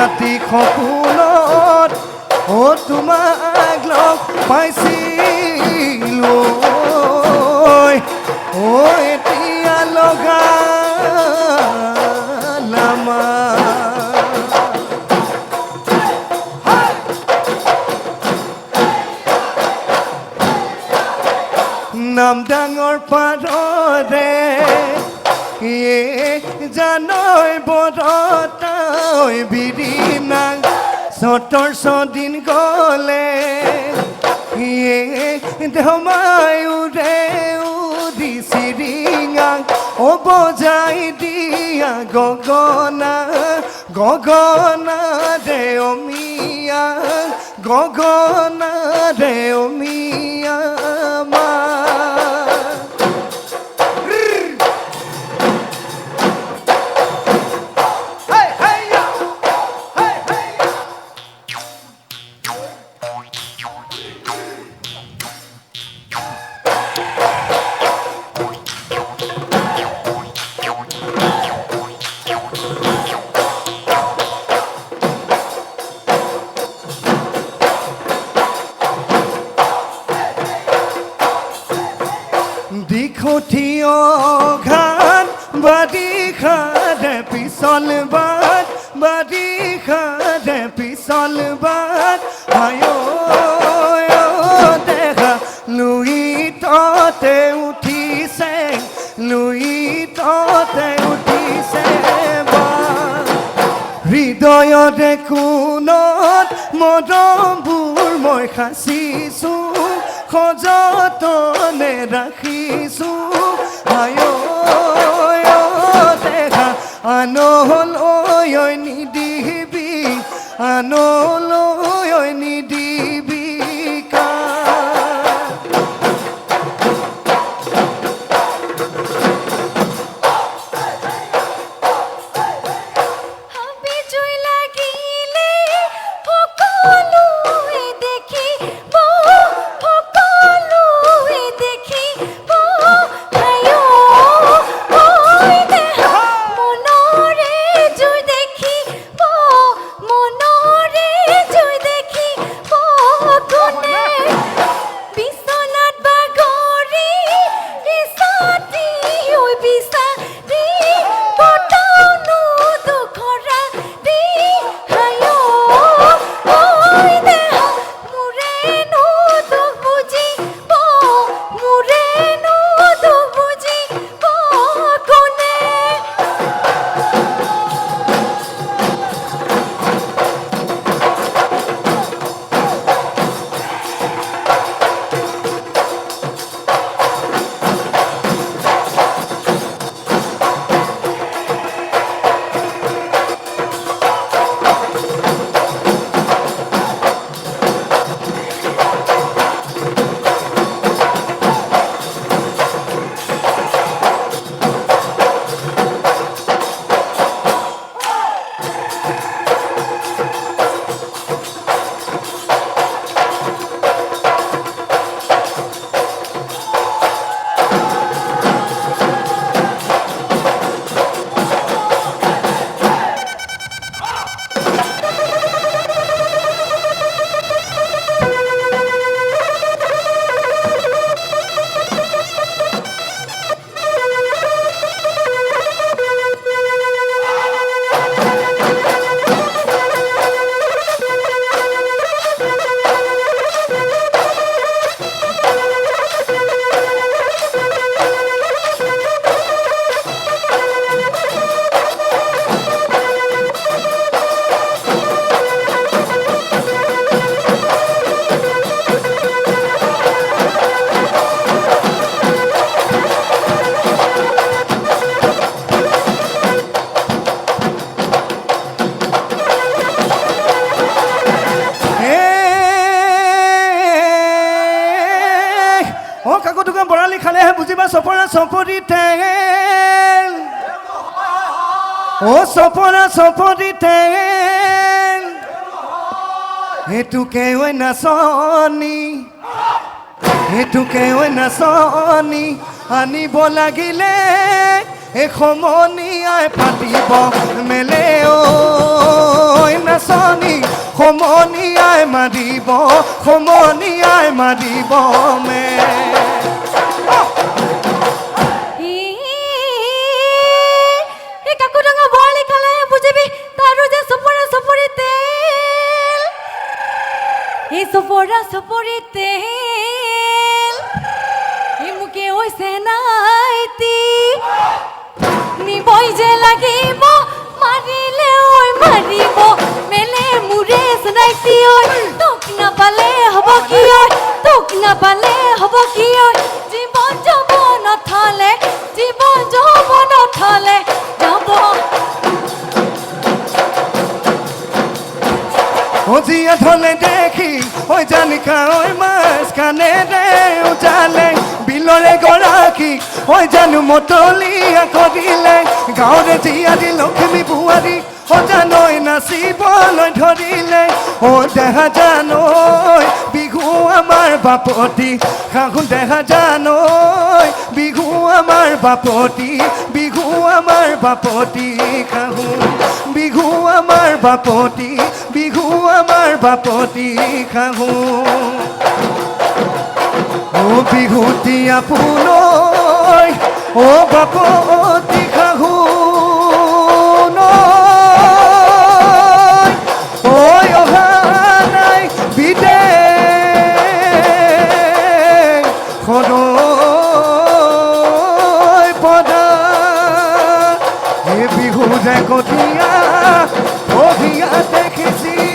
ৰাতি সপোনত তোমাক লগ পাইছিলো এতিয়া লগালামা নাম ডাঙৰ পাৰৰে জানৈ বৰতাই বিৰিণা চতৰ ছদিন গ'লে ধমাই উৰে উদি চিৰিঙা বজাই দিয়া গগনা গগনা ৰে অমিয়া গগনা ৰে অমিয়া মা দিখঠিও ঘাট বাৰিষাৰে পিছল বাট বাৰিষাৰে পিছল বাট আয়ো দেখা লুইততে উঠিছে লুইততে উঠিছে হৃদয়তে কোণত মৰমবোৰ মই সাঁচিছো সযতনে ৰাখিছো আয়ো দেখা আনলৈ নিদিবি আনলৈ নিদিবি কা চপৰি তেল ও চপৰা চপৰি তেল হেতুকে ঐ নাচনি হেতুকে ঐ নাচনি আনিব লাগিলে এসমনিয়াই পাতিব মেলে ঐ নাচ মাৰিব সমনীয়াই মাৰিব মে কাকু ডাঙা বৰালি খালে বুজিবি তাৰো যে চপৰা চপৰি তেল এই চপৰা চপৰি তেল এই মুকে হৈছে নাইতি নিবই যে লাগিব মাৰিলে ঐ মাৰিব মেলে মুৰে নাইতি ঐ তোক নাপালে হ'ব কি ঐ তোক নাপালে হ'ব কি ঐ জীৱন যাব নথলে জীৱন যাব নথলে যাব জীয়া থলে দেখি ঐ জানিকা ঐ মাছ কাণেৰে উজালে বিলৰে গৰাকী ঐ জানো মতলীয়া কৰিলে গাঁৱৰে জীয়াৰী লক্ষ্মী বোৱাৰী জানৈ নাচিবলৈ ধৰিলে দেহা জানৈ বিহু আমাৰ বাপতি শাহু দেহা জানৈ বিহু আমাৰ বাপতি বিহু আমাৰ বাপতি শাহু বিহু আমাৰ বাপতি বিহু আমাৰ বাপতি শাহু বিহুতি আপোনৈ বাপতি শাহু বিহু যে কঠিয়া দেখিছি